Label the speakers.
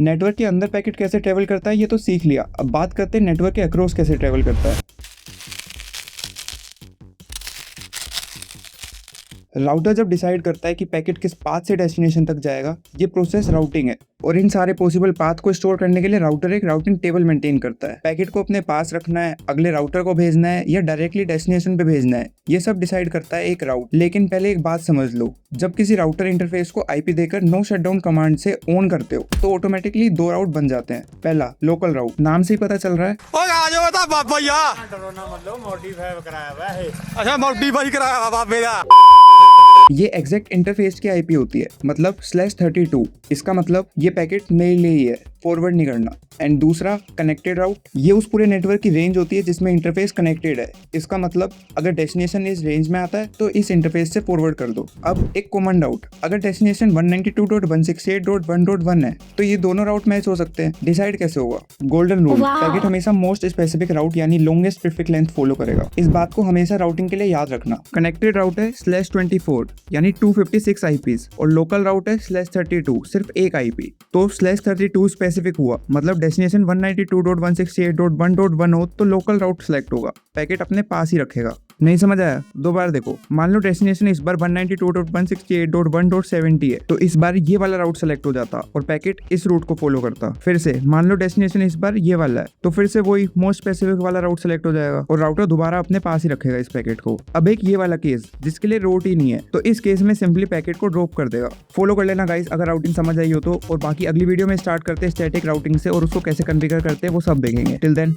Speaker 1: Network के अंदर packet कैसे ट्रेवल करता है ये तो सीख लिया। अब बात करते हैं नेटवर्क के अक्रॉस कैसे ट्रेवल करता है। राउटर जब डिसाइड करता है कि पैकेट किस पाथ से डेस्टिनेशन तक जाएगा, ये प्रोसेस राउटिंग है। और इन सारे पॉसिबल पाथ को स्टोर करने के लिए राउटर एक राउटिंग टेबल मेंटेन करता है। पैकेट को अपने पास रखना है, अगले राउटर को भेजना है या डायरेक्टली डेस्टिनेशन पे भेजना है, ये सब डिसाइड करता है एक राउट। लेकिन पहले एक बात समझ लो, जब किसी राउटर इंटरफेस को आईपी देकर नो शटडाउन कमांड से ऑन करते हो तो ऑटोमेटिकली दो राउट बन जाते हैं। पहला लोकल राउट, नाम से ही पता चल रहा है।
Speaker 2: अच्छा मॉडिफाई कराया हुआ बाबे दा।
Speaker 1: ये एग्जैक्ट इंटरफेस की आईपी होती है, मतलब /32। इसका मतलब ये पैकेट मेरे लिए ही है, फॉरवर्ड नहीं करना। एंड दूसरा कनेक्टेड राउट, ये उस पूरे नेटवर्क की रेंज होती है जिसमें इंटरफेस कनेक्टेड है। इसका मतलब अगर डेस्टिनेशन इस रेंज में आता है तो इस इंटरफेस से फॉरवर्ड कर दो। अब एक कॉमन राउट, अगर डेस्टिनेशन 192.168.1.1 है तो ये दोनों राउट मैच हो सकते हैं। डिसाइड कैसे होगा? गोल्डन रूल, पैकेट हमेशा मोस्ट स्पेसिफिक राउट यानी लॉन्गेस्ट प्रीफिक्स लेंथ फॉलो करेगा। इस बात को हमेशा राउटिंग के लिए याद रखना। कनेक्टेड राउट है /24 यानी 256 आईपीज और लोकल राउट है /32 सिर्फ एक आईपी। तो /32 स्पेसिफिक हुआ, मतलब डेस्टिनेशन 192.168.1.1 हो तो लोकल राउट सेलेक्ट होगा, पैकेट अपने पास ही रखेगा। नहीं समझ आया? दो बार देखो। मान लो डेस्टिनेशन इस बार 192.168.1.70 है तो इस बार ये वाला राउट सेलेक्ट हो जाता और पैकेट इस रूट को फॉलो करता। फिर से मान लो डेस्टिनेशन इस बार ये वाला है तो फिर से वही मोस्ट स्पेसिफिक वाला राउट सेलेक्ट हो जाएगा और राउटर दोबारा अपने पास ही रखेगा इस पैकेट को। अब एक ये वाला केस जिसके लिए रूट ही नहीं है तो इस केस में सिंपली पैकेट को ड्रॉप कर देगा। फॉलो कर लेना गाइस अगर राउटिंग समझ आई हो तो। और बाकी अगली वीडियो में स्टार्ट करते हैं स्टैटिक राउटिंग से और उसको कैसे कॉन्फ़िगर करते हैं वो सब देखेंगे। Till then